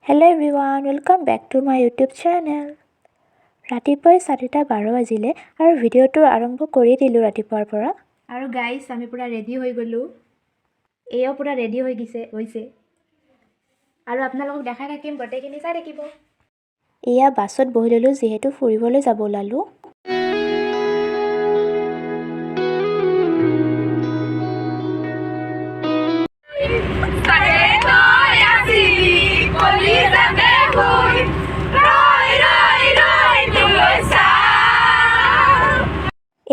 Hello everyone, welcome back to my YouTube channel. ৰাতিপুৱাই 4:12 বাজিলে আৰু ভিডিঅ'টো আৰম্ভ কৰি দিলোঁ ৰাতিপুৱাৰ পৰা। আৰু গাইস আমি পুৰা ৰেডি হৈ গ'লো। এও পুৰা ৰেডি হৈ গৈছে। আৰু আপোনালোকক দেখাই থাকিম গোটেইখিনি চাই থাকিব। এয়া বাছত বহি ললোঁ যিহেতু ফুৰিবলৈ যাব ওলালোঁ।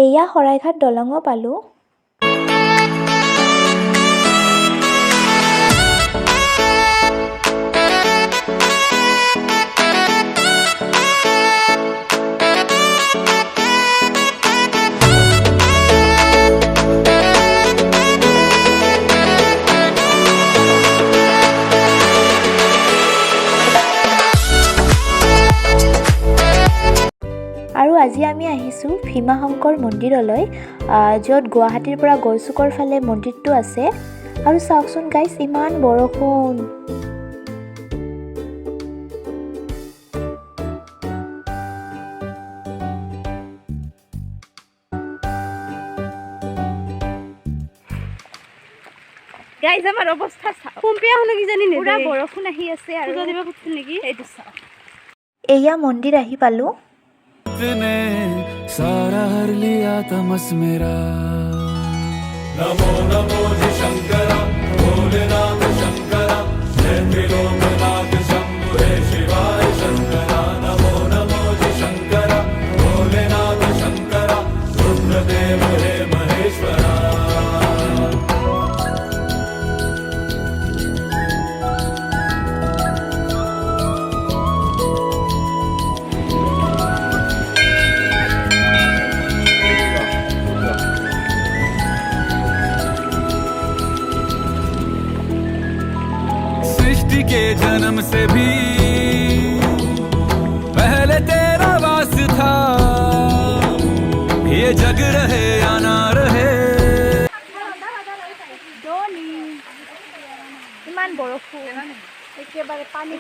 এয়া শৰাইঘাট দলঙো পালোঁ। আৰু আজি আমি আহিছোঁ ভীমা শংকৰ মন্দিৰলৈ, য'ত গুৱাহাটীৰ পৰা গড়চুকৰ ফালে মন্দিৰটো আছে। আৰু চাওকচোন গাইছ, ইমান বৰষুণ। গাইজ আমাৰ অৱস্থা চাওক, কুম্পিয়া হলে কি জানি নে পুৰা বৰষুণ আহি আছে আৰু পূজা দিব খুজিছিল নেকি এইটো চাওক। এয়া মন্দিৰ আহি পালোঁ। ने सारा हर लिया तमस मेरा नमो नमो जी शंकरा भोलेनाथ शंकरा जय त्रिलोकनाथ शंभु हे शिवाय शंकरा नमो नमो जी शंकरा भोलेनाथ शंकरा रुद्रदेव हे महेश्वरा के जन्म से भी पहले तेरा वास था ये जग रहे या ना रहे ইমান বৰষুণ, একেবাৰে পানী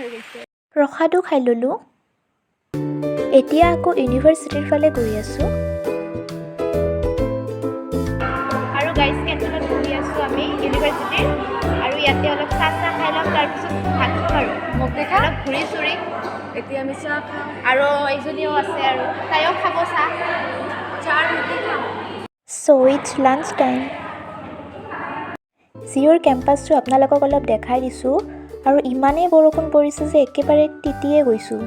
হৈ গৈছে। প্ৰসাদো খাই ল'লোঁ। এতিয়া আকৌ ইউনিভাৰ্চিটিৰ ফালে গৈ আছোঁ। আৰু গাইজ কেণ্টিনত বহি আছোঁ আমি ইউনিভাৰ্চিটিৰ। আৰু ইয়াতে অলপ চাহ খাই ল'ম, তাৰপিছত ভাত খাম আৰু মোক দেখা অলপ ঘূৰি চুৰি। এতিয়া আমি চাহ খাওঁ আৰু এইজনীও আছে আৰু তাইও খাব চাহ। চ' ইটছ লাঞ্চ টাইম। জিঅ'ৰ কেম্পাছটো আপোনালোকক অলপ দেখাই দিছোঁ। আৰু ইমানেই বৰষুণ পৰিছে যে একেবাৰে তিতিয়ে গৈছোঁ।